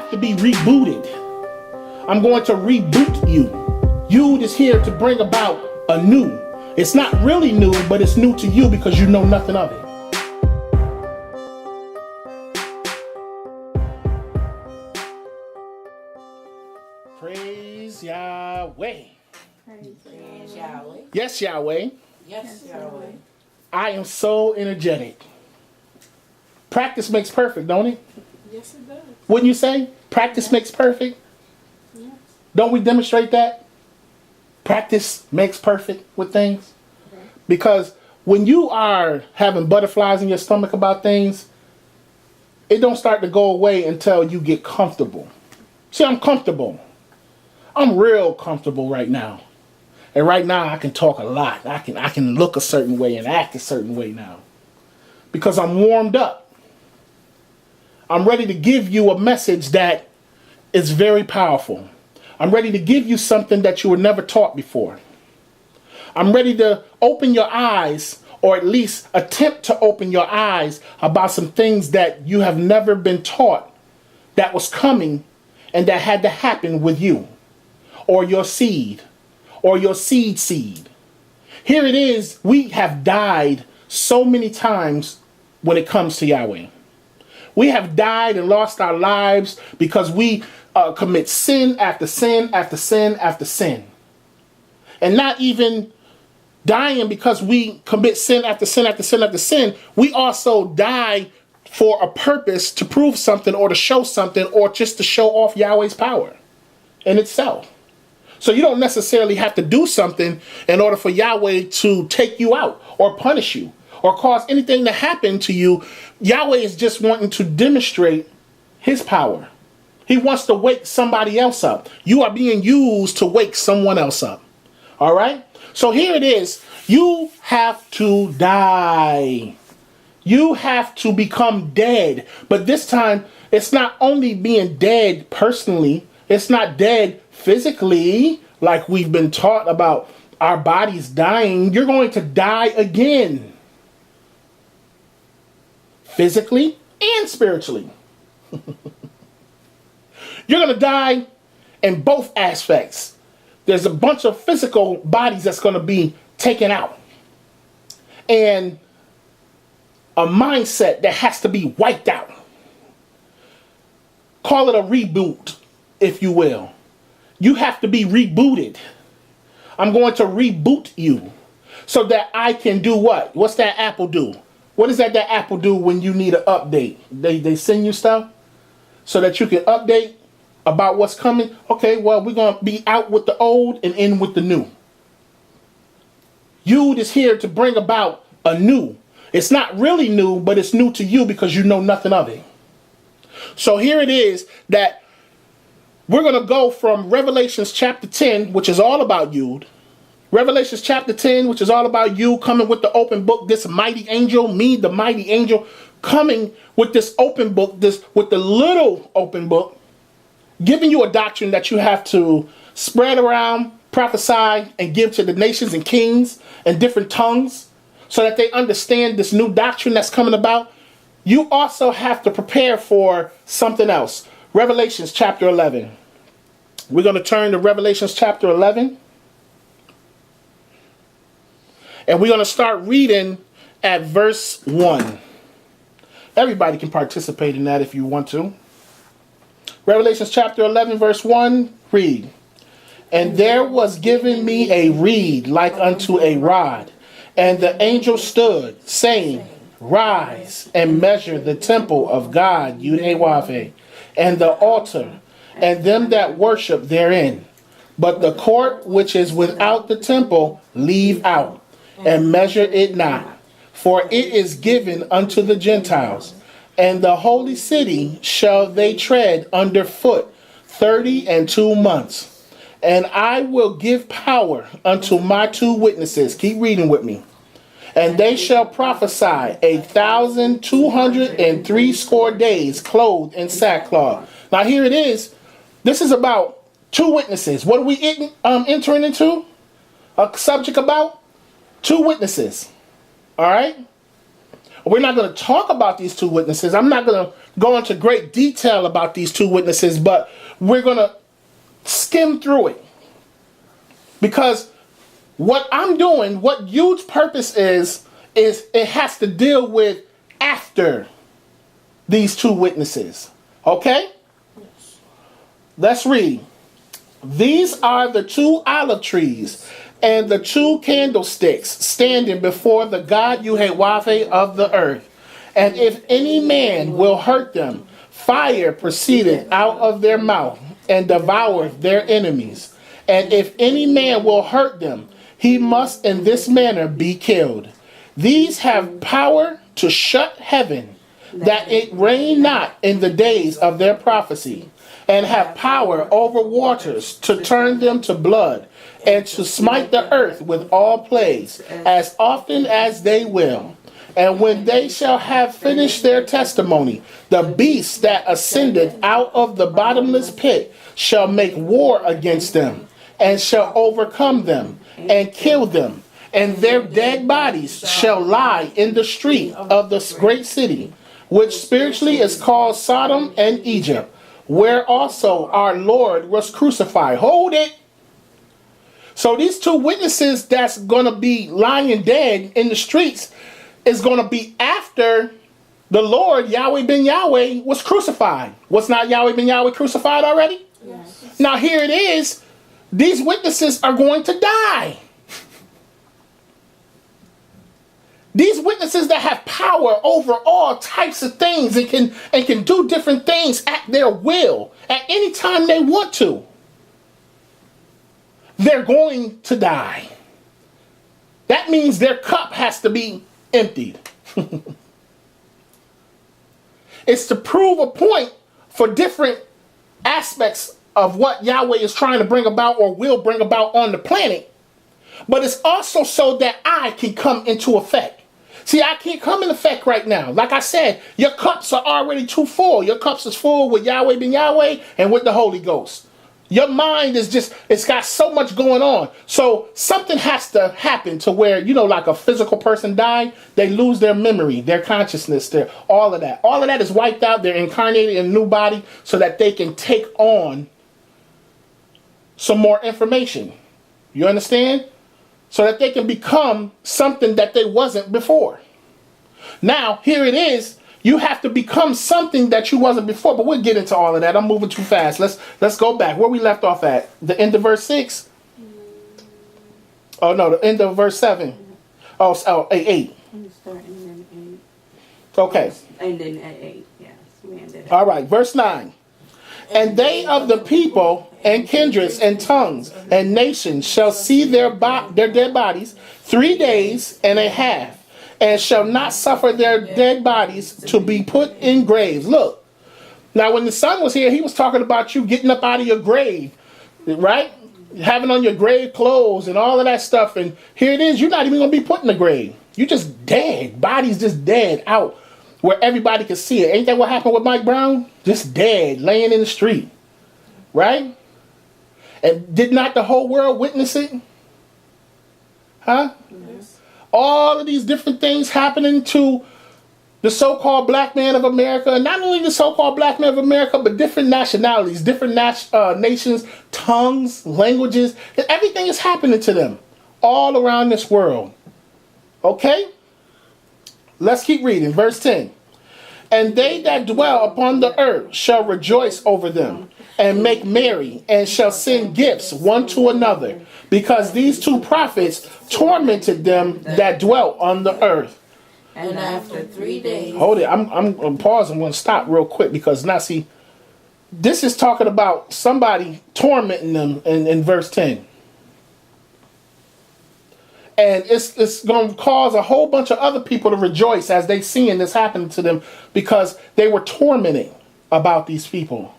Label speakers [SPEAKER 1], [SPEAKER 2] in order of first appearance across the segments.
[SPEAKER 1] have to be rebooted. I'm going to reboot you. Yod is here to bring about a new. It's not really new, but it's new to you because you know nothing of it. Praise Yahweh.
[SPEAKER 2] Praise Yahweh.
[SPEAKER 1] Yes, Yahweh.
[SPEAKER 2] Yes, Yahweh.
[SPEAKER 1] I am so energetic. Practice makes perfect, don't it?
[SPEAKER 2] Yes, it does.
[SPEAKER 1] Wouldn't you say? Practice makes perfect.
[SPEAKER 2] Yes.
[SPEAKER 1] Don't we demonstrate that? Practice makes perfect with things. Because when you are having butterflies in your stomach about things, it don't start to go away until you get comfortable. See, I'm comfortable. I'm real comfortable right now. And right now I can talk a lot. I can look a certain way and act a certain way now. Because I'm warmed up. I'm ready to give you a message that is very powerful. I'm ready to give you something that you were never taught before. I'm ready to open your eyes, or at least attempt to open your eyes about some things that you have never been taught that was coming and that had to happen with you, or your seed, or your seed. Here it is, we have died so many times when it comes to Yahweh. We have died and lost our lives because we commit sin after sin after sin after sin. And not even dying because we commit sin after sin after sin after sin. We also die for a purpose to prove something or to show something or just to show off Yahweh's power in itself. So you don't necessarily have to do something in order for Yahweh to take you out or punish you or cause anything to happen to you. Yahweh is just wanting to demonstrate his power. He wants to wake somebody else up. You are being used to wake someone else up. All right? So here it is. You have to die. You have to become dead. But this time, it's not only being dead personally. It's not dead physically, like we've been taught about our bodies dying. You're going to die again. Physically and spiritually. You're going to die in both aspects. There's a bunch of physical bodies that's going to be taken out. And a mindset that has to be wiped out. Call it a reboot, if you will. You have to be rebooted. I'm going to reboot you so that I can do what? What's that Apple do? What is that Apple do when you need an update? They send you stuff so that you can update about what's coming. Okay, well, we're going to be out with the old and in with the new. Yod is here to bring about a new. It's not really new, but it's new to you because you know nothing of it. So here it is that we're going to go from Revelations chapter 10, which is all about Yod. Revelations chapter 10, which is all about you coming with the open book, this mighty angel, me, the mighty angel, coming with this open book, with the little open book, giving you a doctrine that you have to spread around, prophesy, and give to the nations and kings and different tongues so that they understand this new doctrine that's coming about. You also have to prepare for something else. Revelations chapter 11. We're going to turn to Revelations chapter 11. And we're going to start reading at verse 1. Everybody can participate in that if you want to. Revelations chapter 11, verse 1, read. And there was given me a reed like unto a rod. And the angel stood, saying, Rise and measure the temple of God, Yud-Heh-Wav-Heh, and the altar, and them that worship therein. But the court which is without the temple leave out, and measure it not. For it is given unto the Gentiles, and the holy city shall they tread under foot 32 months. And I will give power unto my 2 witnesses. Keep reading with me. And they shall prophesy 1,260 days, clothed in sackcloth. Now here it is. This is about 2 witnesses. What are we entering into? A subject about 2 witnesses. All right? We're not going to talk about these 2 witnesses. I'm not going to go into great detail about these two witnesses, but we're going to skim through it. Because what I'm doing, what Yod's purpose is it has to deal with after these two witnesses. Okay? Let's read. These are the two olive trees and the two candlesticks standing before the God Yahweh of the earth. And if any man will hurt them, fire proceeded out of their mouth and devoured their enemies. And if any man will hurt them, he must in this manner be killed. These have power to shut heaven, that it rain not in the days of their prophecy, and have power over waters to turn them to blood, and to smite the earth with all plagues, as often as they will. And when they shall have finished their testimony, the beast that ascended out of the bottomless pit shall make war against them, and shall overcome them, and kill them. And their dead bodies shall lie in the street of the great city, which spiritually is called Sodom and Egypt, where also our Lord was crucified. Hold it. So these two witnesses that's going to be lying dead in the streets is going to be after the Lord, Yahweh ben Yahweh, was crucified. Was not Yahweh ben Yahweh crucified already?
[SPEAKER 2] Yes.
[SPEAKER 1] Now here it is. These witnesses are going to die. These witnesses that have power over all types of things and can do different things at their will, at any time they want to, they're going to die. That means their cup has to be emptied. It's to prove a point for different aspects of what Yahweh is trying to bring about or will bring about on the planet. But it's also so that I can come into effect. See, I can't come in effect right now. Like I said, your cups are already too full. Your cups is full with Yahweh ben Yahweh and with the Holy Ghost. Your mind is just, it's got so much going on. So something has to happen to where, like a physical person died, they lose their memory, their consciousness, all of that. All of that is wiped out. They're incarnated in a new body so that they can take on some more information. You understand? So that they can become something that they wasn't before. Now, here it is. You have to become something that you wasn't before, but we'll get into all of that. I'm moving too fast. Let's go back. Where we left off at? The end of verse 6? Oh, no, the end of verse 7. Oh, 8.
[SPEAKER 2] Starting
[SPEAKER 1] Okay.
[SPEAKER 2] ending at 8, yes. We ended at
[SPEAKER 1] All right, verse 9. And they of the people and kindreds and tongues and nations shall see their dead bodies 3 days and a half, and shall not suffer their dead bodies to be put in graves. Look, now when the son was here, he was talking about you getting up out of your grave, right? Having on your grave clothes and all of that stuff. And here it is, you're not even going to be put in the grave. You're just dead. Body's just dead out where everybody can see it. Ain't that what happened with Mike Brown? Just dead, laying in the street, right? And did not the whole world witness it? Huh?
[SPEAKER 2] Yes.
[SPEAKER 1] All of these different things happening to the so-called black man of America. And not only the so-called black man of America, but different nationalities, different nations, tongues, languages. Everything is happening to them all around this world. Okay? Let's keep reading. Verse 10. And they that dwell upon the earth shall rejoice over them, and make merry, and shall send gifts one to another, because these two prophets tormented them that dwelt on the earth.
[SPEAKER 2] And after 3 days.
[SPEAKER 1] Hold it. I'm pausing. I'm going to stop real quick because now see, this is talking about somebody tormenting them in verse 10. And it's going to cause a whole bunch of other people to rejoice as they seeing this happening to them because they were tormenting about these people.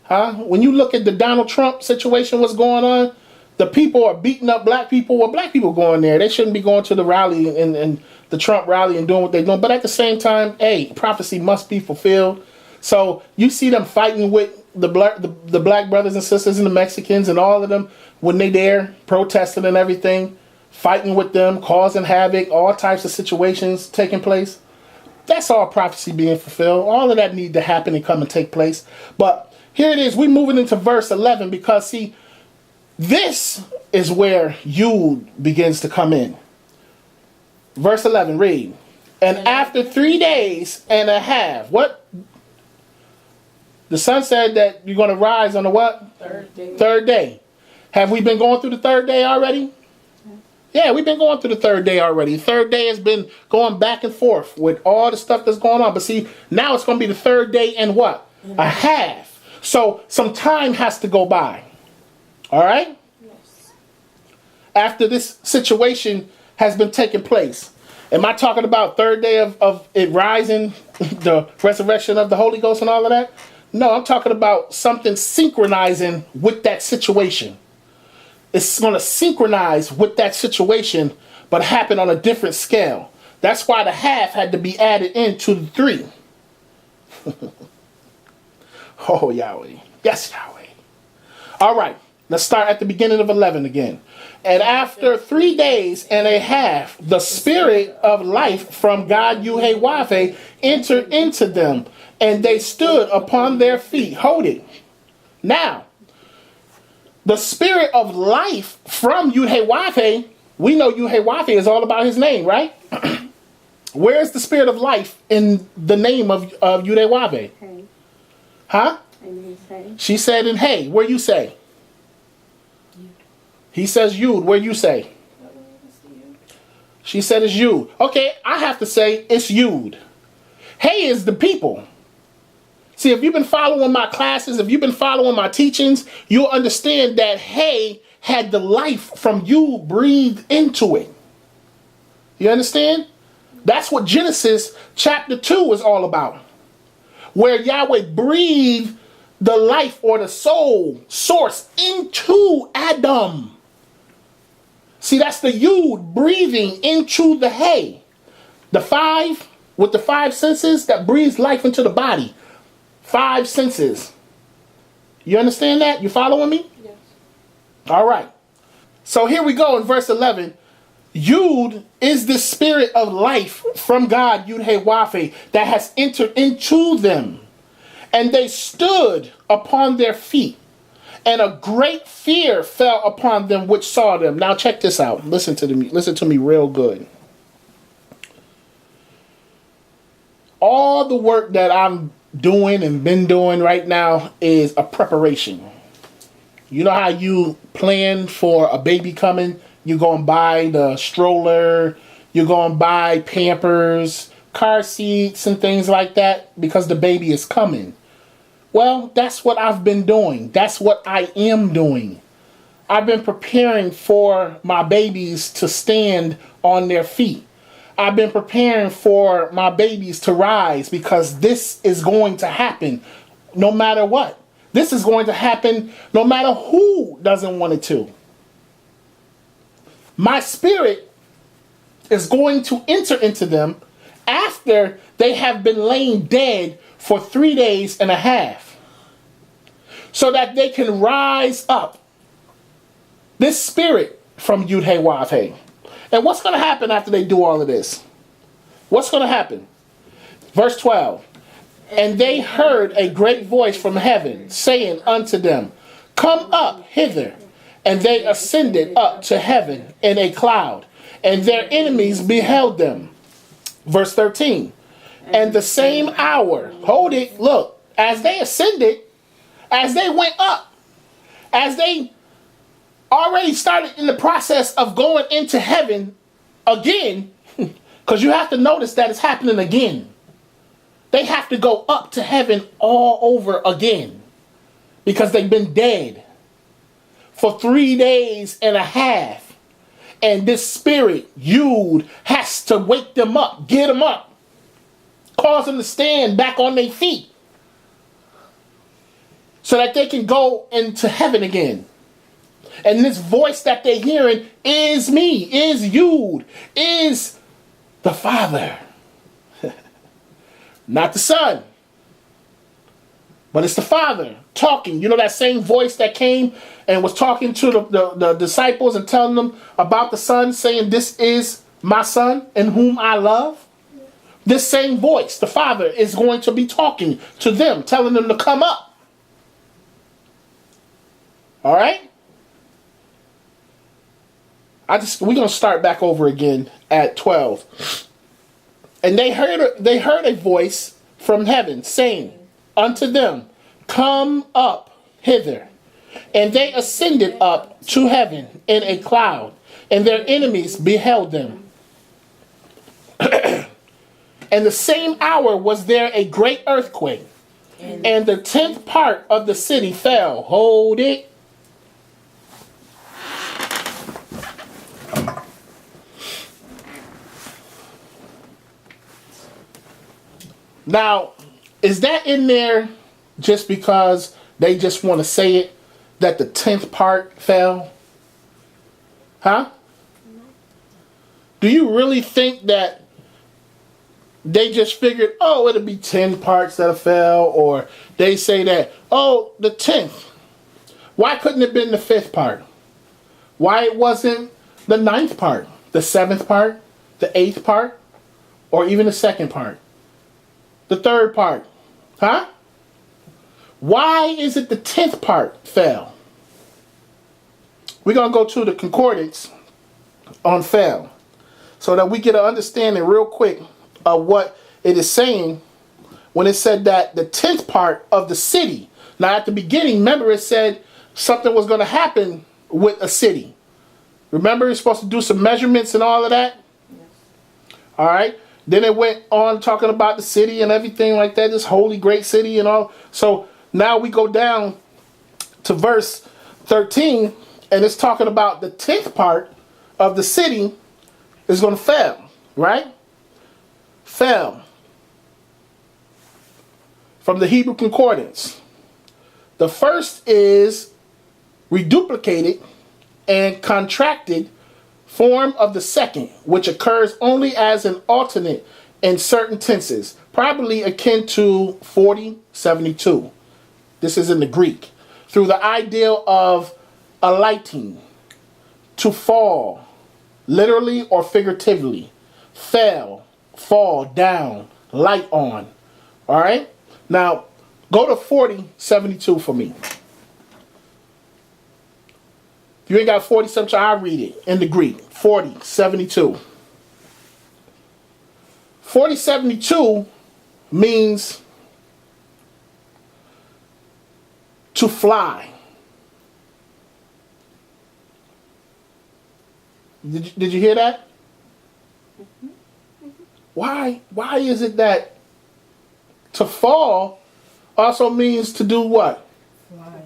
[SPEAKER 1] Huh? When you look at the Donald Trump situation, what's going on? The people are beating up black people. Well, black people going there. They shouldn't be going to the rally and the Trump rally and doing what they're doing. But at the same time, hey, prophecy must be fulfilled. So you see them fighting with the black brothers and sisters and the Mexicans and all of them when they there protesting and everything, fighting with them, causing havoc, all types of situations taking place. That's all prophecy being fulfilled. All of that need to happen and come and take place. But here it is. We're moving into verse 11 because, see, this is where Yud begins to come in. Verse 11, read. And after 3 days and a half, what? The sun said that you're going to rise on the what?
[SPEAKER 2] Third day.
[SPEAKER 1] Third day. Have we been going through the third day already? Yeah, we've been going through the third day already. The third day has been going back and forth with all the stuff that's going on. But see, now it's going to be the third day and what? A half. So some time has to go by. All right?
[SPEAKER 2] Yes.
[SPEAKER 1] After this situation has been taking place. Am I talking about third day of it rising, the resurrection of the Holy Ghost and all of that? No, I'm talking about something synchronizing with that situation. It's going to synchronize with that situation, but happen on a different scale. That's why the half had to be added into the 3. Oh, Yahweh. Yes, Yahweh. All right. Let's start at the beginning of 11 again. And after 3 days and a half, the spirit of life from God Yud-Heh-Wav-Heh entered into them, and they stood upon their feet. Hold it. Now, the spirit of life from Yud-Heh-Wav-Heh, we know Yud-Heh-Wav-Heh is all about his name, right? Where's the spirit of life in the name of Yud-Heh-Wav-Heh?
[SPEAKER 2] Hey.
[SPEAKER 1] Huh?
[SPEAKER 2] And he say?
[SPEAKER 1] She said in hey. Where you say? He says Yud. Where you say? She said it's Yud. Okay, I have to say it's Yud. Hey is the people. See, if you've been following my classes, if you've been following my teachings, you'll understand that Hey had the life from you breathed into it. You understand? That's what Genesis chapter 2 is all about. Where Yahweh breathed the life or the soul source into Adam. See, that's the Yud breathing into the Hey. The 5, with the 5 senses that breathes life into the body. 5 senses. You understand that? You following me?
[SPEAKER 2] Yes.
[SPEAKER 1] All right. So here we go in verse 11. Yud is the spirit of life from God, Yud-Heh-Wav-Heh, that has entered into them. And they stood upon their feet. And a great fear fell upon them which saw them. Now check this out. Listen to me real good. All the work that I'm doing and been doing right now is a preparation. You know how you plan for a baby coming? You go and buy the stroller, you go and buy Pampers, car seats and things like that because the baby is coming. Well, that's what I've been doing. That's what I am doing. I've been preparing for my babies to stand on their feet. I've been preparing for my babies to rise because this is going to happen no matter what. This is going to happen no matter who doesn't want it to. My spirit is going to enter into them after they have been laying dead for 3 days and a half, so that they can rise up. This spirit from Yud-Heh-Wav-Heh. And what's going to happen after they do all of this? What's going to happen? Verse 12. And they heard a great voice from heaven saying unto them, Come up hither. And they ascended up to heaven in a cloud, and their enemies beheld them. Verse 13. And the same hour, hold it, look, as they ascended, as they went up, as they already started in the process of going into heaven again, because you have to notice that it's happening again. They have to go up to heaven all over again because they've been dead for 3 days and a half. And this spirit, Yud, has to wake them up, get them up, cause them to stand back on their feet so that they can go into heaven again. And this voice that they're hearing is me, is Yud, is the Father. Not the Son, but it's the Father talking. You know that same voice that came and was talking to the disciples and telling them about the Son, saying, This is my Son in whom I love? this same voice, the Father, is going to be talking to them, telling them to come up. All right? We're going to start back over again at 12. And they heard a voice from heaven saying unto them, come up hither. And they ascended up to heaven in a cloud, and their enemies beheld them. And the same hour was there a great earthquake, and the 10th part of the city fell. Hold it. Now, is that in there just because they just want to say it, that the 10th part fell? Huh? Do you really think that they just figured, oh, it'll be 10 parts that fell, or they say that, oh, the 10th. Why couldn't it have been the 5th part? Why it wasn't the 9th part, the 7th part, the 8th part, or even the 2nd part? The 3rd part? Huh? Why is it the 10th part fell? We're going to go to the concordance on fell so that we get an understanding real quick of what it is saying when it said that the 10th part of the city. Now at the beginning, remember it said something was going to happen with a city. Remember it's supposed to do some measurements and all of that? Yes. All right. Then it went on talking about the city and everything like that, this holy great city and all. So now we go down to verse 13, and it's talking about the 10th part of the city is going to fail, right? Fell. From the Hebrew concordance. The first is reduplicated and contracted form of the second, which occurs only as an alternate in certain tenses, probably akin to 40-72. This is in the Greek. Through the idea of alighting, to fall, literally or figuratively. Fell, fall, down, light on. All right? Now, go to 40-72 for me. If you ain't got 40-72, I'll read it in the Greek. 40-72. 40-72 means to fly. Did you hear that? Why is it that to fall also means to do what?
[SPEAKER 3] Fly.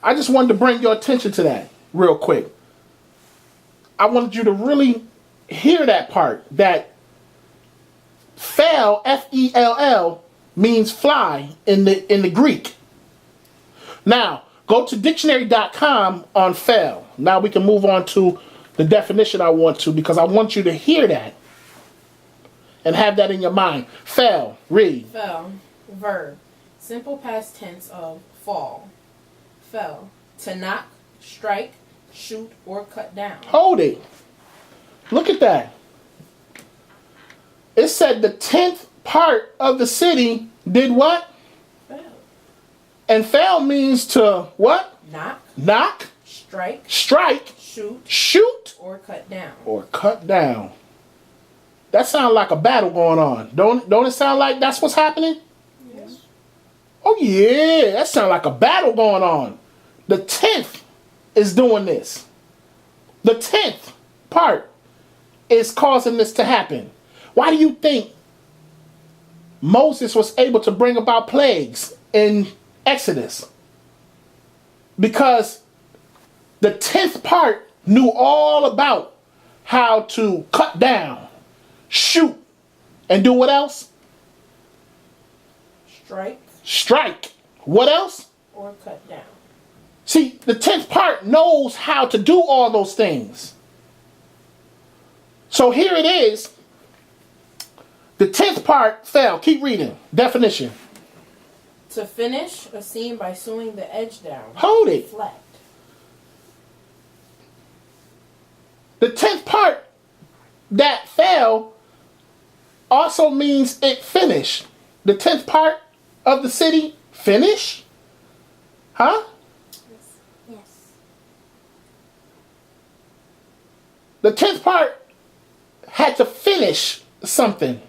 [SPEAKER 1] I just wanted to bring your attention to that real quick. I wanted you to really hear that part, that fell, F-E-L-L, means fly in the Greek. Now, go to dictionary.com on fell. Now we can move on to the definition I want to, because I want you to hear that and have that in your mind. Fell, read.
[SPEAKER 3] Fell, verb, simple past tense of fall. Fell, to knock, strike, shoot, or cut down.
[SPEAKER 1] Hold it. Look at that. It said the 10th part of the city did what?
[SPEAKER 3] Fell.
[SPEAKER 1] And fell means to what?
[SPEAKER 3] Knock,
[SPEAKER 1] Knock,
[SPEAKER 3] strike,
[SPEAKER 1] strike,
[SPEAKER 3] shoot,
[SPEAKER 1] shoot,
[SPEAKER 3] or cut down.
[SPEAKER 1] or cut down. That sounds like a battle going on. Don't it sound like that's what's happening?
[SPEAKER 3] Yes.
[SPEAKER 1] Oh yeah, that sounds like a battle going on. The 10th is doing this. The 10th part is causing this to happen. Why do you think Moses was able to bring about plagues in Exodus? Because the 10th part knew all about how to cut down, shoot, and do what else?
[SPEAKER 3] Strike,
[SPEAKER 1] Strike. What else?
[SPEAKER 3] or cut down.
[SPEAKER 1] See, the 10th part knows how to do all those things. So here it is. The 10th part fell. Keep reading. Definition.
[SPEAKER 3] To finish a seam by sewing the edge down.
[SPEAKER 1] Hold it.
[SPEAKER 3] Flat.
[SPEAKER 1] The 10th part that fell also means it finished. The 10th part of the city finish? Huh?
[SPEAKER 4] Yes.
[SPEAKER 1] The 10th part had to finish something.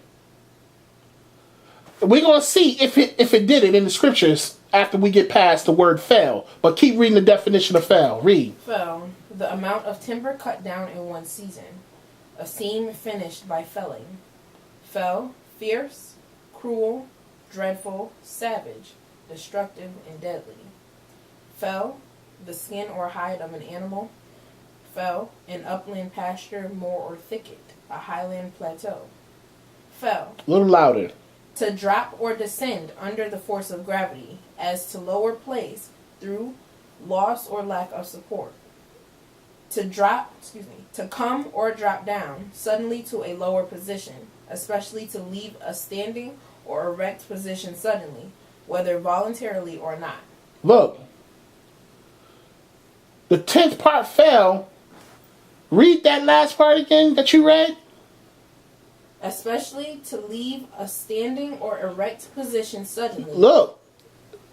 [SPEAKER 1] We're going to see if it did it in the scriptures after we get past the word fell. But keep reading the definition of fell. Read.
[SPEAKER 3] Fell, the amount of timber cut down in one season. A seam finished by felling. Fell, fierce, cruel, dreadful, savage, destructive, and deadly. Fell, the skin or hide of an animal. Fell, an upland pasture, moor, or thicket, a highland plateau. Fell,
[SPEAKER 1] A little louder.
[SPEAKER 3] to drop or descend under the force of gravity, as to lower place through loss or lack of support. To come or drop down suddenly to a lower position, especially to leave a standing or erect position suddenly, whether voluntarily or not.
[SPEAKER 1] Look. The 10th part fell. Read that last part again that you read.
[SPEAKER 3] Especially to leave a standing or erect position suddenly.
[SPEAKER 1] Look.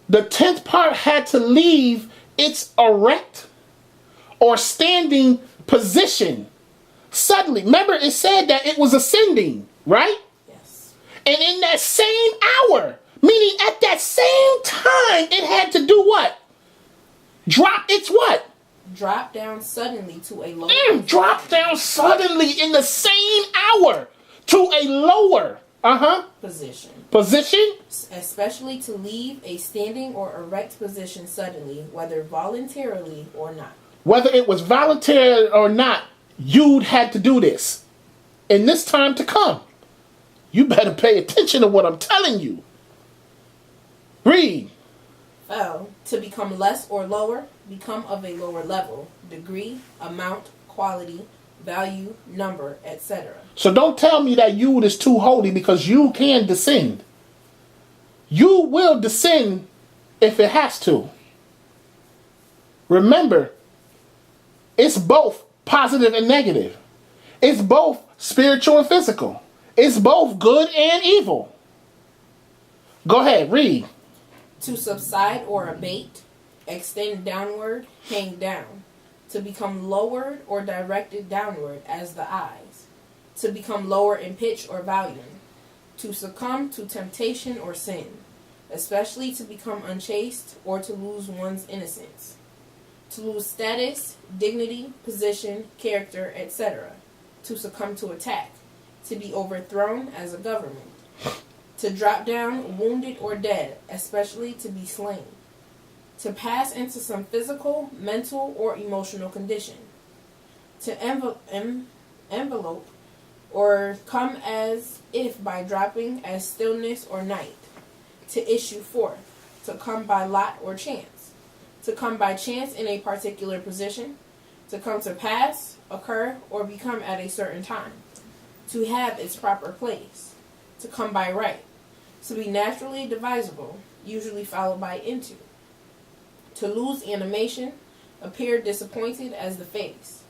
[SPEAKER 1] The 10th part had to leave its erect or standing position suddenly. Remember, it said that it was ascending, right?
[SPEAKER 3] Yes.
[SPEAKER 1] And in that same hour, meaning at that same time, it had to do what? Drop its what?
[SPEAKER 3] Drop down suddenly to a lower
[SPEAKER 1] Drop down suddenly in the same hour to a lower
[SPEAKER 3] position.
[SPEAKER 1] position.
[SPEAKER 3] Especially to leave a standing or erect position suddenly, whether voluntarily or not.
[SPEAKER 1] Whether it was voluntary or not, you'd had to do this. In this time to come. You better pay attention to what I'm telling you. Read.
[SPEAKER 3] Fell, to become less or lower, become of a lower level, degree, amount, quality, value, number, etc.
[SPEAKER 1] So don't tell me that Yud is too holy, because you can descend. You will descend if it has to. Remember, it's both positive and negative. It's both spiritual and physical. It's both good and evil. Go ahead, read.
[SPEAKER 3] To subside or abate, extend downward, hang down. To become lowered or directed downward as the eyes. To become lower in pitch or volume. To succumb to temptation or sin. Especially to become unchaste or to lose one's innocence. To lose status, dignity, position, character, etc. To succumb to attack. To be overthrown as a government. To drop down wounded or dead, especially to be slain. To pass into some physical, mental, or emotional condition. To envelope or come as if by dropping as stillness or night. To issue forth. To come by lot or chance. To come by chance in a particular position. To come to pass, occur, or become at a certain time. To have its proper place. To come by right. To be naturally divisible, usually followed by into. To lose animation, appear disappointed as the face.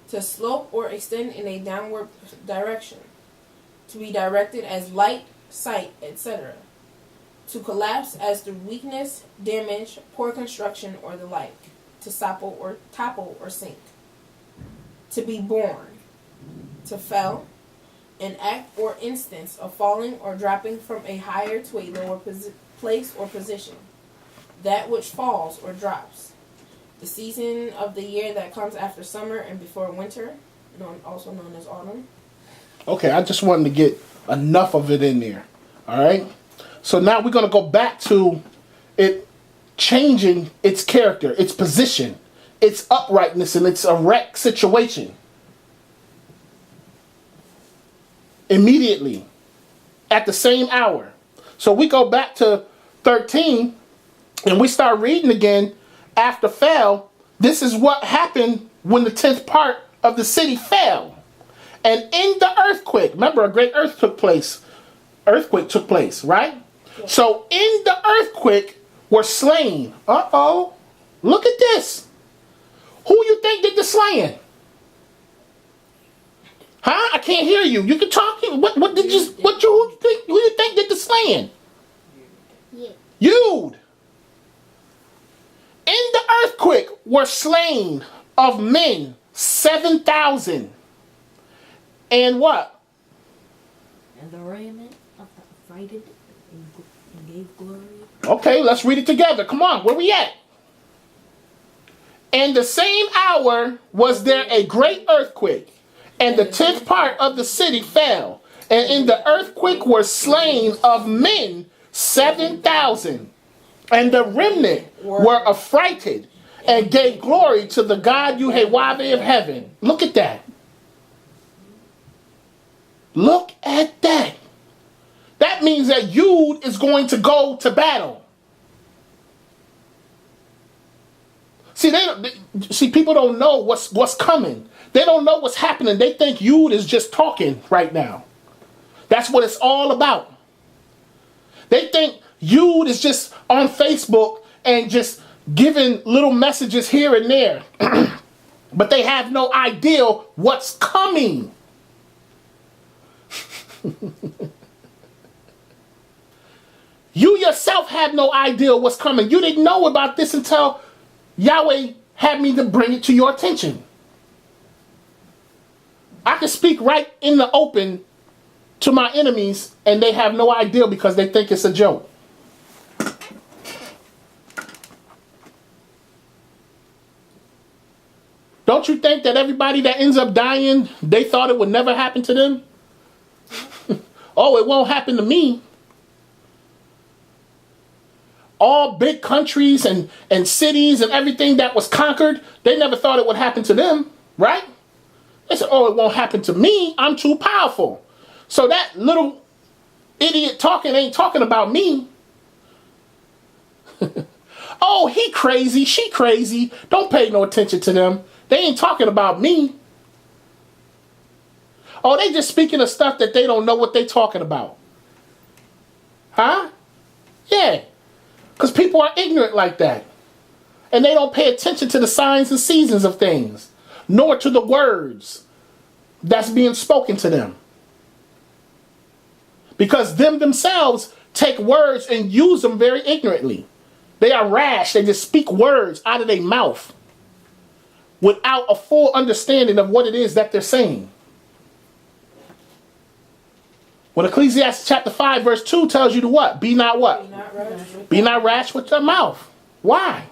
[SPEAKER 3] To slope or extend in a downward direction. To be directed as light, sight, etc. To collapse as through weakness, damage, poor construction, or the like. To topple or sink. To be born. To fell. An act or instance of falling or dropping from a higher to a lower place or position. That which falls or drops. The season of the year that comes after summer and before winter, also known as autumn.
[SPEAKER 1] Okay, I just wanted to get enough of it in there. All right? So now we're going to go back to it changing its character, its position, its uprightness, and its erect situation. Immediately, at the same hour. So we go back to 13, and we start reading again. After fell, this is what happened when the 10th part of the city fell. And in the earthquake, remember, a great earthquake took place, right? Yeah. So in the earthquake were slain. Look at this. Who you think did the slaying? Huh? I can't hear you. You can talk. What did you? What you think? Who you think did the slaying?
[SPEAKER 4] Yeah.
[SPEAKER 1] Yud. In the earthquake were slain of men 7,000. And what?
[SPEAKER 5] And the raiment of the affrighted and gave glory.
[SPEAKER 1] Okay, let's read it together. Come on, where we at? And the same hour was there a great earthquake, and the 10th part of the city fell. And in the earthquake were slain of men 7,000. And the remnant were affrighted and gave glory to the God Yahweh of heaven. Look at that. Look at that. That means that Yud is going to go to battle. See, people don't know what's coming. They don't know what's happening. They think Yud is just talking right now. That's what it's all about. They think Yud is just on Facebook and just giving little messages here and there. But they have no idea what's coming. You yourself had no idea what's coming. You didn't know about this until Yahweh had me to bring it to your attention. I can speak right in the open to my enemies and they have no idea because they think it's a joke. Don't you think that everybody that ends up dying, they thought it would never happen to them? Oh, it won't happen to me. All big countries and cities and everything that was conquered, they never thought it would happen to them, right? They said, oh, it won't happen to me. I'm too powerful. So that little idiot talking ain't talking about me. Oh, he crazy. She crazy. Don't pay no attention to them. They ain't talking about me. Oh, they just speaking of stuff that they don't know what they talking about. Huh? Yeah. Because people are ignorant like that. And they don't pay attention to the signs and seasons of things, nor to the words that's being spoken to them. Because them themselves take words and use them very ignorantly. They are rash. They just speak words out of their mouth without a full understanding of what it is that they're saying. When Ecclesiastes chapter 5 verse 2 tells you to what? Be not what?
[SPEAKER 3] Be not rash.
[SPEAKER 1] Be not rash with your mouth. Why?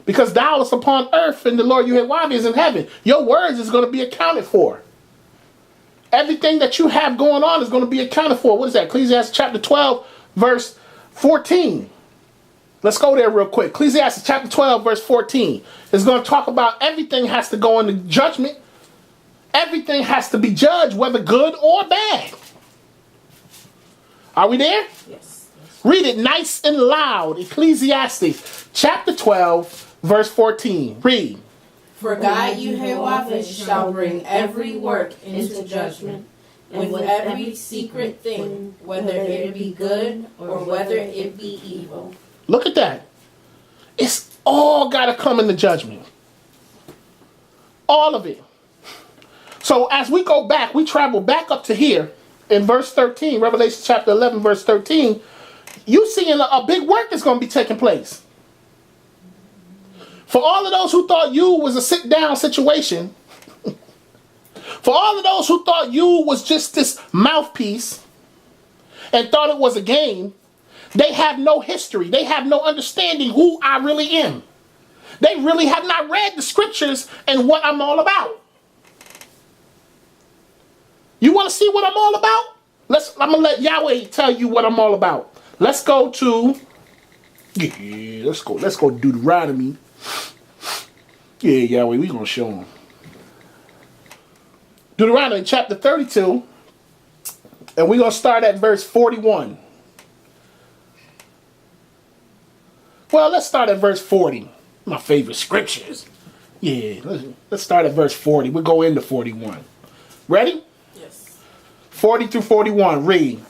[SPEAKER 1] Because thou is upon earth and the Lord Yahweh is in heaven. Your words is going to be accounted for. Everything that you have going on is going to be accounted for. What is that? Ecclesiastes chapter 12 verse 14. Let's go there real quick. Ecclesiastes chapter 12 verse 14 is going to talk about everything has to go into judgment. Everything has to be judged, whether good or bad. Are we there?
[SPEAKER 3] Yes.
[SPEAKER 1] Read it nice and loud. Ecclesiastes chapter 12 verse 14. Read.
[SPEAKER 3] For God Yahweh shall bring every work into judgment, and with every secret thing, whether it be good or whether it be evil.
[SPEAKER 1] Look at that. It's all got to come into judgment. All of it. So as we go back, we travel back up to here in verse 13, Revelation chapter 11, verse 13, you seeing a big work is going to be taking place. For all of those who thought you was a sit-down situation, for all of those who thought you was just this mouthpiece and thought it was a game, they have no history. They have no understanding who I really am. They really have not read the scriptures and what I'm all about. You want to see what I'm all about? I'm going to let Yahweh tell you what I'm all about. Let's go to, let's go to Deuteronomy. Yeah, Yahweh, we're going to show them. Deuteronomy chapter 32, and we're going to start at verse 41. Well, let's start at verse 40. My favorite scriptures. Yeah, let's start at verse 40. We'll go into 41. Ready?
[SPEAKER 3] Yes.
[SPEAKER 1] 40 through 41. Read.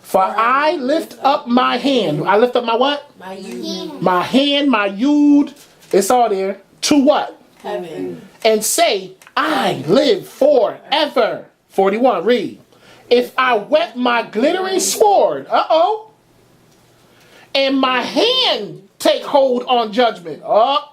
[SPEAKER 1] For I lift up my hand. I lift up my what?
[SPEAKER 3] My yud.
[SPEAKER 1] My hand, my yud. It's all there. To what?
[SPEAKER 3] Heaven.
[SPEAKER 1] And say, I live forever. 41, read. If I wet my glittering sword, and my hand take hold on judgment, what's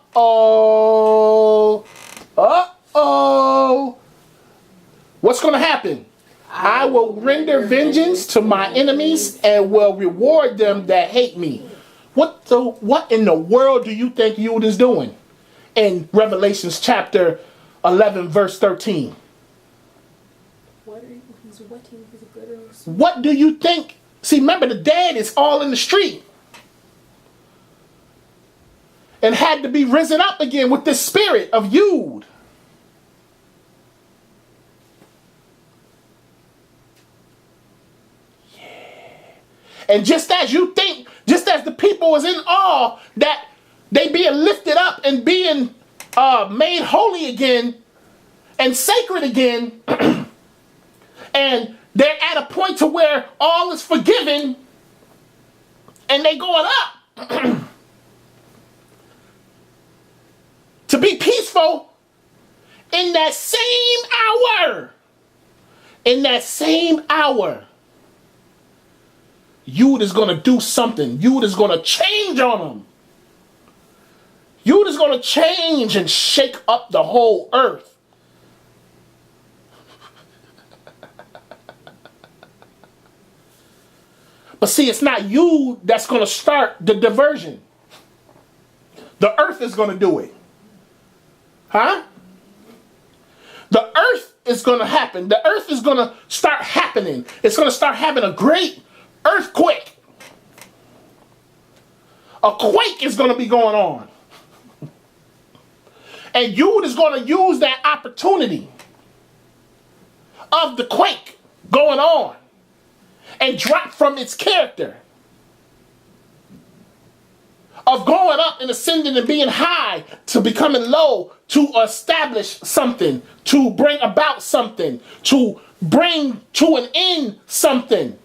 [SPEAKER 1] going to happen? I will render vengeance to my enemies and will reward them that hate me. What in the world do you think Yud is doing in Revelations chapter 11, verse 13?
[SPEAKER 3] He's wetting his glittering sword.
[SPEAKER 1] What do you think? See, remember, the dead is all in the street and had to be risen up again with the spirit of Yud. Yeah. And just as you think, just as the people was in awe that they being lifted up and being made holy again and sacred again, and they're at a point to where all is forgiven and they going up to be peaceful. In that same hour, Yud is going to do something. Yud is going to change on them. Yud is going to change and shake up the whole earth. But see, it's not you that's going to start the diversion. The earth is going to do it. Huh? The earth is going to happen. The earth is going to start happening. It's going to start having a great earthquake. A quake is going to be going on. And Yud is going to use that opportunity of the quake going on and drop from its character of going up and ascending and being high to becoming low, to establish something, to bring about something, to bring to an end something.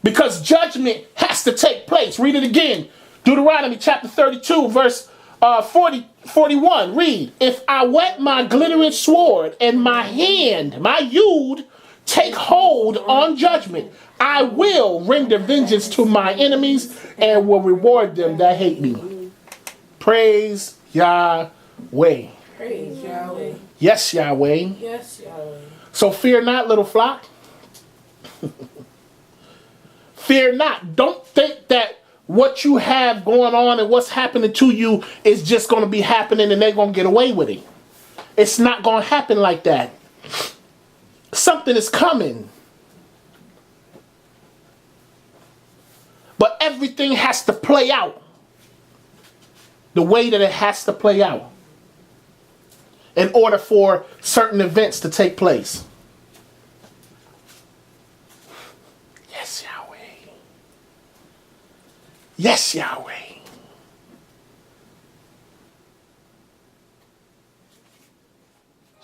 [SPEAKER 1] Because judgment has to take place. Read it again. Deuteronomy chapter 32, verse 41. Read. If I wet my glittering sword and my hand, my Yud, take hold on judgment, I will render vengeance to my enemies and will reward them that hate me. Praise Yahweh.
[SPEAKER 3] Praise Yahweh.
[SPEAKER 1] Yes, Yahweh.
[SPEAKER 3] Yes, Yahweh.
[SPEAKER 1] So fear not, little flock. Fear not. Don't think that what you have going on and what's happening to you is just going to be happening and they're going to get away with it. It's not going to happen like that. Something is coming. But everything has to play out the way that it has to play out in order for certain events to take place. Yes, Yahweh. Yes, Yahweh.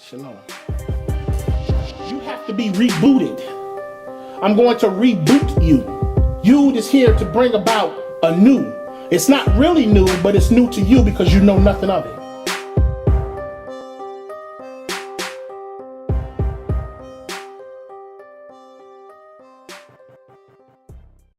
[SPEAKER 1] Shalom. You have to be rebooted. I'm going to reboot you. Yud is here to bring about a new. It's not really new, but it's new to you because you know nothing of it.